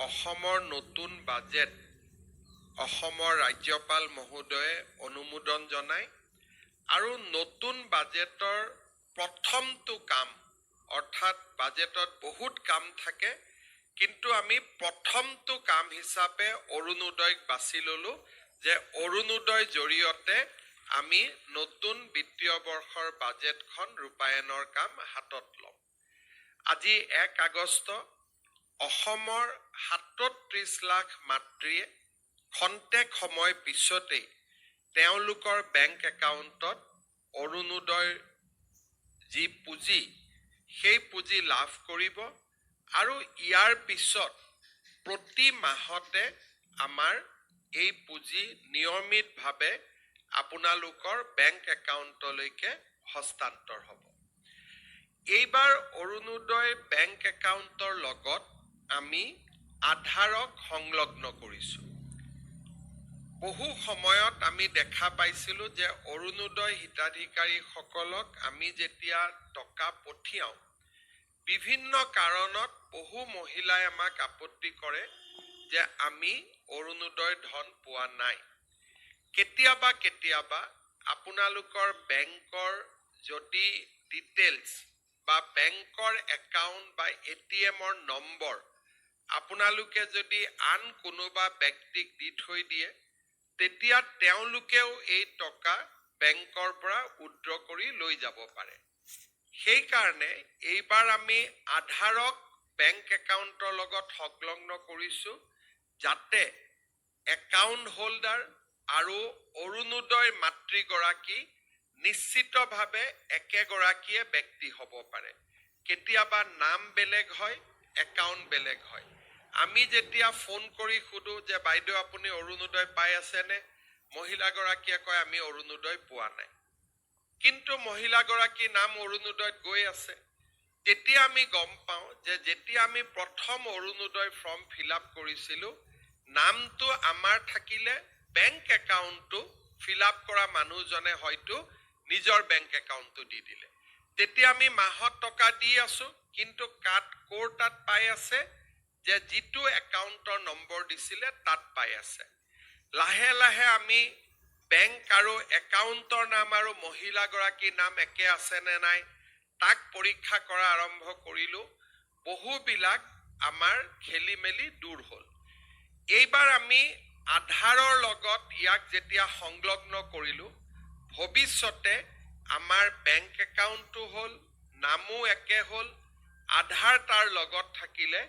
অসমৰ নতুন বাজেট অসমৰ ৰাজ্যপাল মহোদয়ে অনুমোদন জনায় আৰু নতুন বাজেটৰ প্ৰথমটো কাম অৰ্থাৎ বাজেটত বহুত কাম থাকে কিন্তু আমি প্ৰথমটো কাম হিচাপে অৰুণোদয়ক বাছি ল'লো যে অৰুণোদয় জৰিয়তে আমি নতুন বিত্তীয় বৰ্ষৰ বাজেটখন ৰূপায়ণৰ কাম হাতত ল'ম। আজি 1 আগষ্ট অসমৰ 37 লাখ মাতৃয়ে খন্তেক সময় পিছতেই তেওঁলোকৰ বেংক একাউণ্টত অৰুণোদয়ৰ যি পুঁজি সেই পুঁজি লাভ কৰিব আৰু ইয়াৰ পিছত প্ৰতি মাহতে আমাৰ এই পুঁজি নিয়মিতভাৱে আপোনালোকৰ বেংক একাউণ্টলৈকে হস্তান্তৰ হ'ব। এইবাৰ অৰুণোদয় বেংক একাউণ্টৰ লগত আমি আধাৰক সংলগ্ন কৰিছোঁ। বহু সময়ত আমি দেখা পাইছিলোঁ যে অৰুণোদয় হিতাধিকাৰীসকলক আমি যেতিয়া টকা পঠিয়াওঁ বিভিন্ন কাৰণত বহু মহিলাই আমাক আপত্তি কৰে যে আমি অৰুণোদয় ধন পোৱা নাই। কেতিয়াবা আপোনালোকৰ বেংকৰ যদি ডিটেইলছ বা বেংকৰ একাউণ্ট বা ATMৰ নম্বৰ আপোনালোকে যদি আন কোনোবা ব্যক্তিক দি থৈ দিয়ে তেতিয়া তেওঁলোকেও এই টকা বেংকৰ পৰা উইথড্ৰ কৰি লৈ যাব পাৰে। সেইকাৰণে এইবাৰ আমি আধাৰক বেংক একাউণ্টৰ লগত সংলগ্ন কৰিছোঁ যাতে একাউণ্ট হোল্ডাৰ আৰু অৰুণোদয় মাতৃগৰাকী নিশ্চিতভাৱে একেগৰাকীয়ে ব্যক্তি হ'ব পাৰে। কেতিয়াবা নাম বেলেগ হয়, একাউণ্ট বেলেগ হয়। আমি যেতিয়া ফোন কৰি সুধো যে বাইদেউ আপুনি অৰুণোদয় পাই আছেনে, মহিলাগৰাকীয়ে কয় আমি অৰুণোদয় পোৱা নাই, কিন্তু মহিলাগৰাকীৰ নাম অৰুণোদয়ত গৈ আছে। তেতিয়া আমি গম পাওঁ যে যেতিয়া আমি প্ৰথম অৰুণোদয় ফৰ্ম ফিল আপ কৰিছিলোঁ নামটো আমাৰ থাকিলে বেংক একাউণ্টটো ফিল আপ কৰা মানুহজনে হয়তো নিজৰ বেংক একাউণ্টটো দি দিলে। তেতিয়া আমি মাহত টকা দি আছোঁ কিন্তু ক'ৰ তাত পাই আছে যে যিটো একাউণ্টৰ নম্বৰ দিছিলে তাত পাই আছে। লাহে লাহে আমি বেংক আৰু একাউণ্টৰ নাম আৰু মহিলাগৰাকীৰ নাম একে আছে নে নাই তাক পৰীক্ষা কৰা আৰম্ভ কৰিলোঁ। বহুবিলাক আমাৰ খেলি মেলি দূৰ হ'ল। এইবাৰ আমি আধাৰৰ লগত ইয়াক যেতিয়া সংলগ্ন কৰিলোঁ ভৱিষ্যতে আমাৰ বেংক একাউণ্টটো হ'ল, নামো একে হ'ল, আধাৰ তাৰ লগত থাকিলে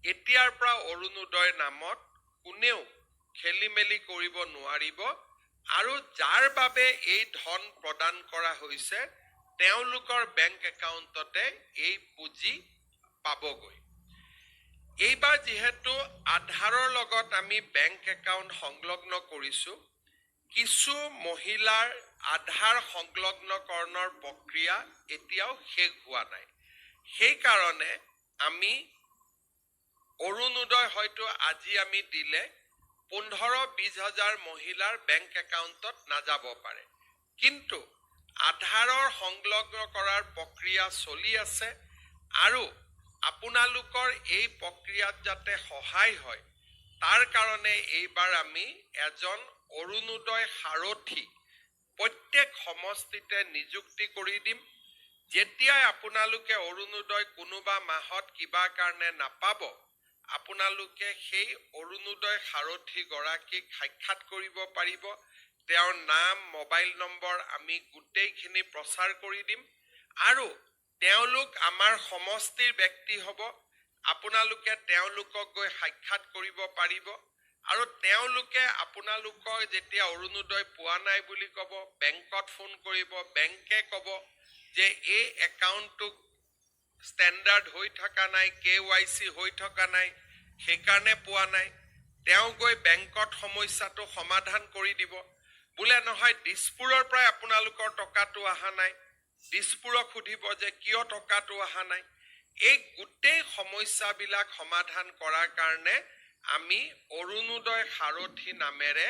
এতিয়াৰ পৰা অৰুণোদয় নামত কোনেও খেলি মেলি কৰিব নোৱাৰিব আৰু যাৰ বাবে এই ধন প্ৰদান কৰা হৈছে তেওঁলোকৰ বেংক একাউণ্টতে এই পুঁজি পাবগৈ। এইবাৰ যিহেতু আধাৰৰ লগত আমি বেংক একাউণ্ট সংলগ্ন কৰিছোঁ, কিছু মহিলাৰ আধাৰ সংলগ্নকৰণৰ প্ৰক্ৰিয়া এতিয়াও শেষ হোৱা নাই। সেইকাৰণে আমি অৰুণোদয় হয়তো আজি আমি দিলে 15-20 হাজাৰ মহিলাৰ বেংক একাউণ্টত নাযাব পাৰে, কিন্তু আধাৰৰ সংলগ্ন কৰাৰ প্ৰক্ৰিয়া চলি আছে আৰু আপোনালোকৰ এই প্ৰক্ৰিয়াত যাতে সহায় হয় তাৰ কাৰণে এইবাৰ আমি এজন অৰুণোদয় সাৰথী প্ৰত্যেক সমষ্টিতে নিযুক্তি কৰি দিম। যেতিয়াই আপোনালোকে অৰুণোদয় কোনোবা মাহত কিবা কাৰণে নাপাব আপোনালোকে সেই অৰুণোদয় সাৰথী গৰাকীক সাক্ষাৎ কৰিব পাৰিব। তেওঁৰ নাম, মোবাইল নম্বৰ আমি গোটেইখিনি প্ৰচাৰ কৰি দিম আৰু তেওঁলোক আমাৰ সমষ্টিৰ ব্যক্তি হ'ব। আপোনালোকে তেওঁলোকক গৈ সাক্ষাৎ কৰিব পাৰিব আৰু তেওঁলোকে আপোনালোকৰ যেতিয়া অৰুণোদয় পোৱা নাই বুলি ক'ব বেংকত ফোন কৰিব, বেংকে ক'ব যে এই একাউণ্টটো ষ্টেণ্ডাৰ্ড হৈ থকা নাই, KYC হৈ থকা নাই, সেইকাৰণে পোৱা নাই। তেওঁ গৈ বেংকত সমস্যাটো সমাধান কৰি দিব। বোলে নহয় দিছপুৰৰ পৰাই আপোনালোকৰ টকাটো অহা নাই, দিছপুৰক সুধিব যে কিয় টকাটো অহা নাই। এই গোটেই সমস্যাবিলাক সমাধান কৰাৰ কাৰণে আমি অৰুণোদয় সাৰথী নামেৰে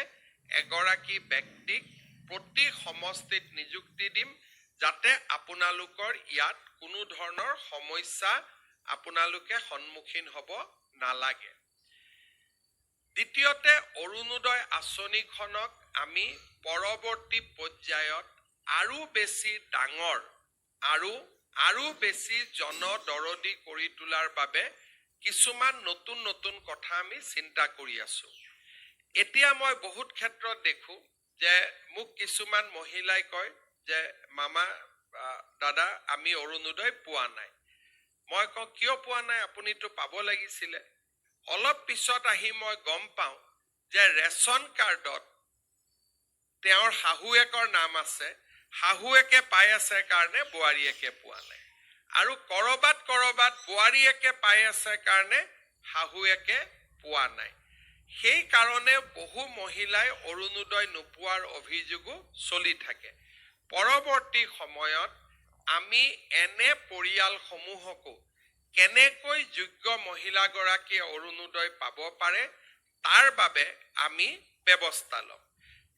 এগৰাকী ব্যক্তিক প্ৰতি সমষ্টিত নিযুক্তি দিম যাতে আপোনালোকৰ ইয়াত কোনো ধৰণৰ সমস্যা আপোনালোকে সন্মুখীন হ'ব নালাগে। দ্বিতীয়তে অৰুণোদয় আঁচনিখনক আমি পৰৱৰ্তী পৰ্যায়ত আৰু বেছি ডাঙৰ আৰু বেছি জনদৰদী কৰি তোলাৰ বাবে কিছুমান নতুন নতুন কথা আমি চিন্তা কৰি আছো। এতিয়া মই বহুত ক্ষেত্ৰত দেখো যে মোক কিছুমান মহিলাই কয় যে মামা দাদা আমি অৰুণোদয় পোৱা নাই। মই কওঁ কিয় পোৱা নাই, আপুনিতো পাব লাগিছিলে। অলপ পিছত আহি মই গম পাওঁ যে ৰেচন কাৰ্ডত তেওঁৰ শাহুৱেকৰ নাম আছে, শাহুৱেকে পাই আছে কাৰণে বোৱাৰীয়েকে পোৱা নাই, আৰু কৰবাত বোৱাৰীয়েকে পাই আছে কাৰণে শাহুৱেকে পোৱা নাই। সেই কাৰণে বহু মহিলাই অৰুণোদয় নোপোৱাৰ অভিযোগো চলি থাকে। পৰৱৰ্তী সময়ত আমি এনে পৰিয়ালসমূহকো কেনেকৈ যোগ্য মহিলাগৰাকীয়ে অৰুণোদয় পাব পাৰে তাৰ বাবে আমি ব্যৱস্থা ল'ম।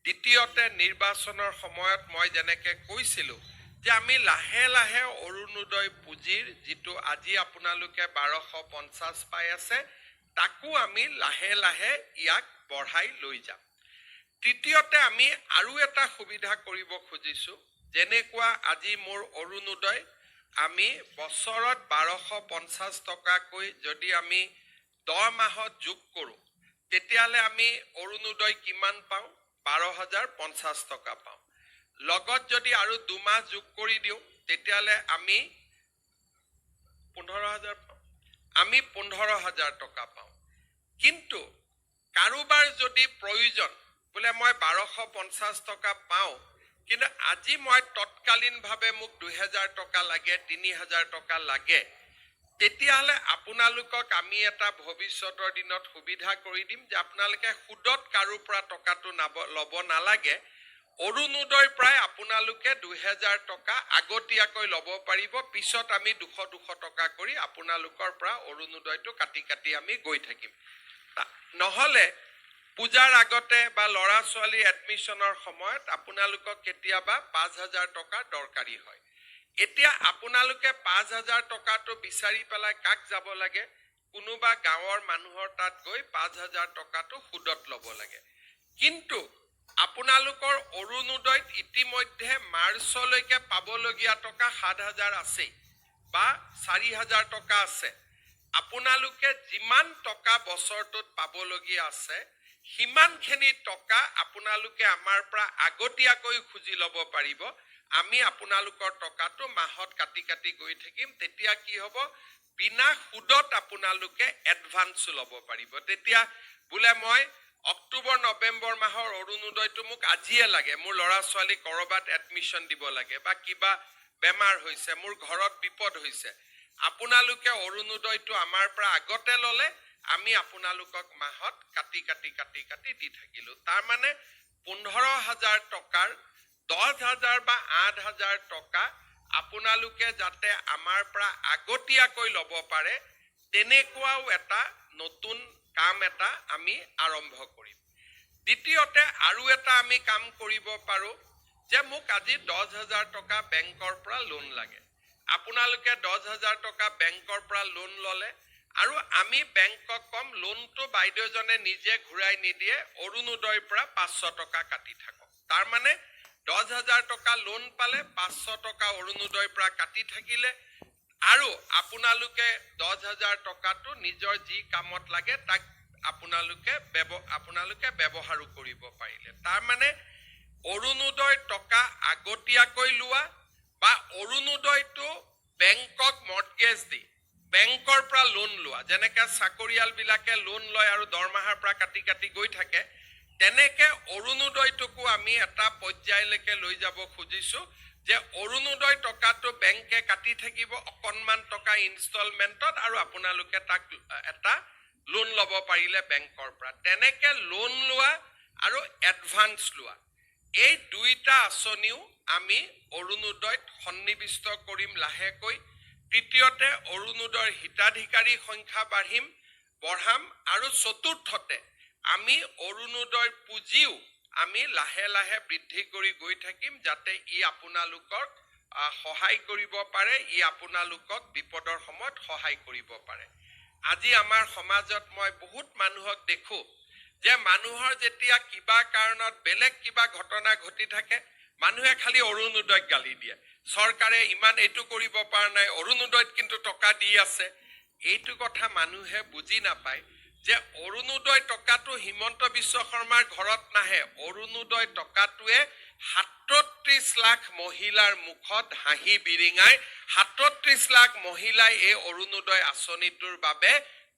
দ্বিতীয়তে নিৰ্বাচনৰ সময়ত মই যেনেকে কৈছিলো যে আমি লাহে লাহে অৰুণোদয় পুঁজিৰ যিটো আজি আপোনালোকে 1250 পাই আছে তাকো আমি লাহে লাহে ইয়াক বঢ়াই লৈ যাম। তৃতীয়তে আমি আৰু এটা সুবিধা কৰিব খুজিছো, যেনেকুৱা আজি মোৰ অৰুণোদয় আমি বছৰত 1250 টকাকৈ যদি আমি 10 মাহত যোগ কৰোঁ তেতিয়াহ'লে আমি অৰুণোদয় কিমান পাওঁ? 12,050 টকা পাওঁ। লগত যদি আৰু 2 মাহ যোগ কৰি দিওঁ তেতিয়াহ'লে আমি 15,000 পাওঁ। আমি 15,000 টকা পাওঁ। কিন্তু কাৰোবাৰ যদি প্ৰয়োজন বোলে মই 1250 টকা পাওঁ কিন্তু আজি মই তৎকালীনভাৱে মোক 2000 টকা লাগে, 3000 টকা লাগে, তেতিয়াহ'লে আপোনালোকক আমি এটা ভৱিষ্যতৰ দিনত সুবিধা কৰি দিম যে আপোনালোকে সুদত কাৰো পৰা টকাটো ল'ব নালাগে। অৰুণোদয়ৰ পৰাই আপোনালোকে 2000 টকা আগতীয়াকৈ ল'ব পাৰিব। পিছত আমি 200 টকা কৰি আপোনালোকৰ পৰা অৰুণোদয়টো কাটি আমি গৈ থাকিম। নহ'লে পূজাৰ আগতে বা ল'ৰা ছোৱালী এডমিশ্যনৰ সময়ত আপোনালোকক কেতিয়াবা 5000 টকা দৰকাৰী হয়। এতিয়া আপোনালোকে 5000 টকাটো বিচাৰি পেলাই কাক যাব লাগে? কোনোবা গাঁৱৰ মানুহৰ তাত গৈ 5000 টকাটো সুদত ল'ব লাগে। কিন্তু আপোনালোকৰ অৰুণোদয়ত ইতিমধ্যে মাৰ্চলৈকে পাবলগীয়া টকা 7000 আছে বা 4000 টকা আছে। আপোনালোকে যিমান টকা বছৰটোত পাবলগীয়া আছে সিমানখিনি টকা আপোনালোকে আমাৰ পৰা আগতীয়াকৈ খুজি ল'ব পাৰিব। আমি আপোনালোকৰ টকাটো মাহত কাটি গৈ থাকিম। তেতিয়া কি হ'ব? বিনা সুদত আপোনালোকে এডভান্স ল'ব পাৰিব। তেতিয়া বোলে মই অক্টোবৰ নৱেম্বৰ মাহৰ অৰুণোদয়টো মোক আজিয়ে লাগে, মোৰ ল'ৰা ছোৱালী কৰবাত এডমিশ্যন দিব লাগে বা কিবা বেমাৰ হৈছে, মোৰ ঘৰত বিপদ হৈছে, আপোনালোকে অৰুণোদয়টো আমাৰ পৰা আগতে ল'লে, আমি আপোনালোকক মাহত কাটি দি থাকিলো। তাৰ মানে 15,000 টকাৰ 10,000 বা 8,000 টকা আপোনালোকে যাতে আমাৰ পৰা আগতীয়াকৈ ল'ব পাৰে তেনেকুৱাও এটা নতুন কাম এটা আমি আৰম্ভ কৰিম। দ্বিতীয়তে আৰু এটা আমি কাম কৰিব পাৰো যে মোক আজি 10,000 টকা বেংকৰ পৰা লোন লাগে। আপোনালোকে 10,000 টকা বেংকৰ পৰা লোন ল'লে আৰু আমি বেংকক কম লোনটো বাইদেউজনে নিজে ঘূৰাই নিদিয়ে, অৰুণোদয়ৰ পৰা 500 টকা কাটি থাকক। তাৰ মানে 10,000 টকা লোন পালে 500 টকা অৰুণোদয়ৰ পৰা কাটি থাকিলে আৰু আপোনালোকে 10,000 টকাটো নিজৰ যি কামত লাগে তাক আপোনালোকে ব্যৱহাৰো কৰিব পাৰিলে। তাৰ মানে অৰুণোদয় টকা আগতীয়াকৈ লোৱা বা অৰুণোদয়টো বেংকক মৰ্টগেজ দি বেংকৰ পৰা লোন লোৱা, যেনেকে চাকৰিয়াল বিলাকে লোন লয় আৰু দৰমহাৰ পৰা কাটি গৈ থাকে, তেনেকে অৰুণোদয়টোকো আমি এটা পৰ্যায়লৈকে লৈ যাব খুজিছো যে অৰুণোদয় টকাটো বেংকে কাটি থাকিব অকণমান টকা ইনষ্টলমেণ্টত আৰু আপোনালোকে তাক এটা লোন ল'ব পাৰিলে বেংকৰ পৰা। তেনেকে লোন লোৱা আৰু এডভান্স লোৱা, এই দুইটা আঁচনিও আমি অৰুণোদয়ত সন্নিৱিষ্ট কৰিম লাহেকৈ। তৃতীয়তে অৰুণোদয়ৰ হিতাধিকাৰী সংখ্যা বঢ়াম আৰু চতুৰ্থতে আমি অৰুণোদয়ৰ পুঁজিও আমি লাহে লাহে বৃদ্ধি কৰি গৈ থাকিম যাতে ই আপোনালোকক সহায় কৰিব পাৰে, ই আপোনালোকক বিপদৰ সময়ত সহায় কৰিব পাৰে। আজি আমাৰ সমাজত মই বহুত মানুহক দেখো যে মানুহৰ যেতিয়া কিবা কাৰণত বেলেগ কিবা ঘটনা ঘটি থাকে মানুহে খালি অৰুণোদয়ক গালি দিয়ে চৰকাৰে ইমান এইটো কৰিব পৰা নাই অৰুণোদয়ত কিন্তু টকা দি আছে এইটো কথা মানুহে বুজি নাপায় যে অৰুণোদয় টকাটো হিমন্ত বিশ্ব শৰ্মাৰ ঘৰত নাহে অৰুণোদয় টকাটোৱে ৩৭ লাখ মহিলাৰ মুখত হাঁহি বিৰিঙাই ৩৭ লাখ মহিলাই এই অৰুণোদয় আঁচনিটোৰ বাবে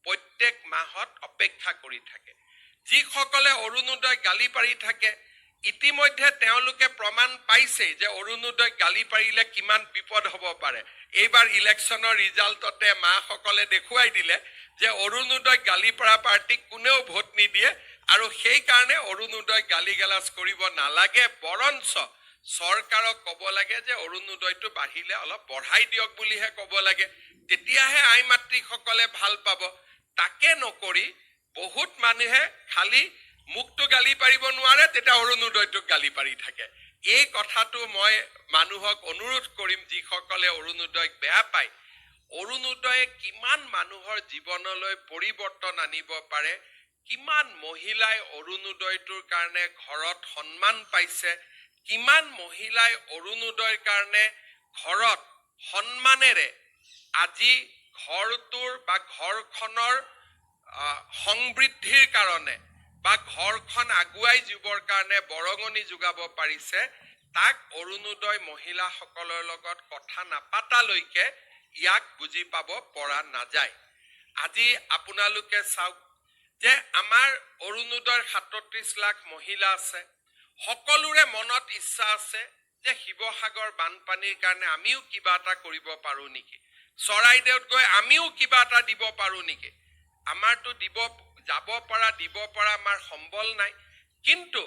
প্ৰত্যেক মাহত অপেক্ষা কৰি থাকে যিসকলে অৰুণোদয় গালি পাৰি থাকে ইতিমধ্যে তেওঁলোকে প্ৰমাণ পাইছে যে অৰুণোদয় গালি পাৰিলে কিমান বিপদ হ'ব পাৰে এইবাৰ ইলেকশ্যনৰ ৰিজাল্টতে মাসকলে দেখুৱাই দিলে যে অৰুণোদয় গালি পৰা পাৰ্টিক কোনেও ভোট নিদিয়ে আৰু সেই কাৰণে অৰুণোদয় গালি গালাজ কৰিব নালাগে বৰঞ্চ চৰকাৰক ক'ব লাগে যে অৰুণোদয়টো বাঢ়িলে অলপ বঢ়াই দিয়ক বুলিহে ক'ব লাগে তেতিয়াহে আই মাতৃসকলে ভাল পাব তাকে নকৰি বহুত মানুহে খালি মুক্ত গালি পাৰিব নোৱাৰে তেতিয়া অৰুণোদয়টোক গালি পাৰি থাকে এই কথাটো মই মানুহক অনুৰোধ কৰিম যিসকলে অৰুণোদয়ক বেয়া পায় অৰুণোদয়ে কিমান মানুহৰ জীৱনলৈ পৰিৱৰ্তন আনিব পাৰে কিমান মহিলাই অৰুণোদয়টোৰ কাৰণে ঘৰত সন্মান পাইছে কিমান মহিলাই অৰুণোদয়ৰ কাৰণে ঘৰত সন্মানেৰে আজি ঘৰটোৰ বা ঘৰখনৰ সমৃদ্ধিৰ কাৰণে বা ঘৰখন আগুৱাই যাবৰ কাৰণে বৰঙণি যোগাব পাৰিছে তাক অৰুণোদয় মহিলাসকলৰ লগত কথা নাপাতালৈকে ইয়াক বুজি পাব পৰা নাযায় আজি আপোনালোকে চাওক যে আমাৰ অৰুণোদয়ৰ ৩৭ লাখ মহিলা আছে সকলোৰে মনত ইচ্ছা আছে যে শিৱসাগৰ বানপানীৰ কাৰণে আমিও কিবা এটা কৰিব পাৰো নেকি চৰাইদেউত গৈ আমিও কিবা এটা দিব পাৰো নেকি আমাৰতো যাব পৰা আমাৰ সম্বল নাই কিন্তু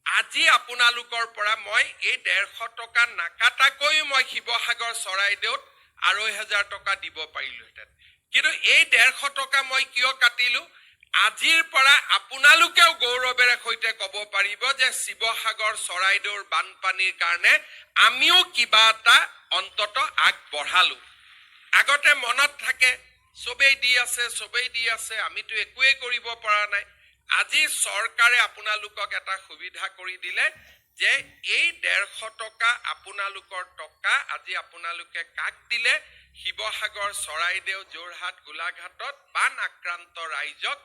আজি আপোনালোকৰ পৰা মই এই ১৫০ টকা নাকাটাকৈ মই শিৱসাগৰ চৰাইদেউত ২৫০০ টকা দিব পাৰিলোহেঁতেন কিন্তু এই ১৫০ টকা মই কিয় কাটিলো আজিৰ পৰা আপোনালোকেও গৌৰৱেৰে সৈতে ক'ব পাৰিব যে শিৱসাগৰ চৰাইদেউৰ বানপানীৰ কাৰণে আমিও কিবা এটা অন্তত আগবঢ়ালো আগতে মনত থাকে সবেই দি আছে আমিতো একোৱে কৰিব পৰা নাই আজি চৰকাৰে আপোনালোকক এটা সুবিধা কৰি দিলে যে এই ১৫০ টকা আপোনালোকৰ টকা আজি আপোনালোকে কাক দিলে শিৱসাগৰ চৰাইদেউ যোৰহাট গোলাঘাটত বান আক্ৰান্ত ৰাইজক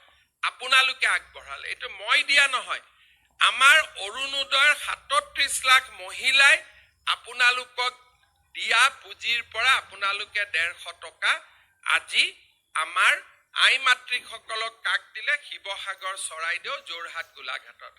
আপোনালোকে আগবঢ়ালে এইটো মই দিয়া নহয় আমাৰ অৰুণোদয়ৰ ৩৭ লাখ মহিলাই আপোনালোকক দিয়া পুঁজিৰ পৰা আপোনালোকে ১৫০ টকা আজি আমাৰ আই মাতৃসকলক কাক দিলে শিৱসাগৰ চৰাইদেউ যোৰহাট গোলাঘাটত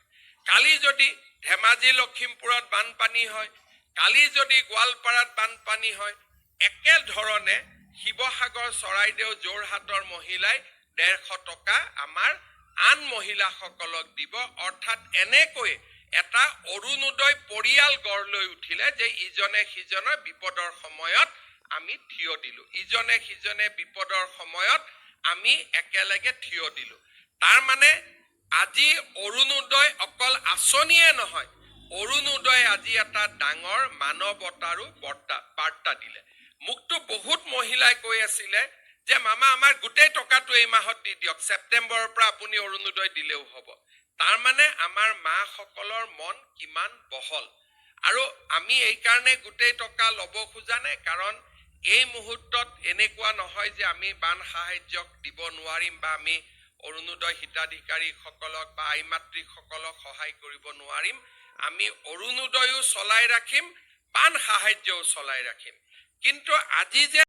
কালি যদি ধেমাজি লখিমপুৰত বানপানী হয় কালি যদি গোৱালপাৰাত বানপানী হয় একে ধৰণে শিৱসাগৰ চৰাইদেউ যোৰহাটৰ মহিলাই ১৫০ টকা আমাৰ আন মহিলাসকলক দিব অৰ্থাৎ এনেকৈ এটা অৰুণোদয় পৰিয়াল গঢ় লৈ উঠিলে যে ইজনে সিজনৰ বিপদৰ সময়ত আমি থিয় দিলো ইজনে সিজনে বিপদৰ সময়ত আমি একেলগে থিয় দিলো তাৰ মানে আজি অৰুণোদয় অকল আঁচনিয়ে নহয় অৰুণোদয় আজি এটা ডাঙৰ মানৱতাৰো বাৰ্তা দিলে মুক্তো বহুত মহিলাই কৈ আছিলে যে মামা আমাৰ গোটেই টকাটো এই মাহত দি দিয়ক সেপ্টেম্বৰৰ পৰা আপুনি অৰুণোদয় দিলেও হ'ব তাৰ মানে আমাৰ মাসকলৰ মন কিমান বহল আৰু আমি এই কাৰণে গোটেই টকা ল'ব খোজা নাই কাৰণ এই মুহূৰ্তত এনেকুৱা নহয় যে আমি বান সাহায্যক দিব নোৱাৰিম বা আমি অৰুণোদয় হিতাধিকাৰীসকলক বা আই মাতৃসকলক সহায় কৰিব নোৱাৰিম আমি অৰুণোদয়ও চলাই ৰাখিম বান সাহায্যও চলাই ৰাখিম কিন্তু আজি যে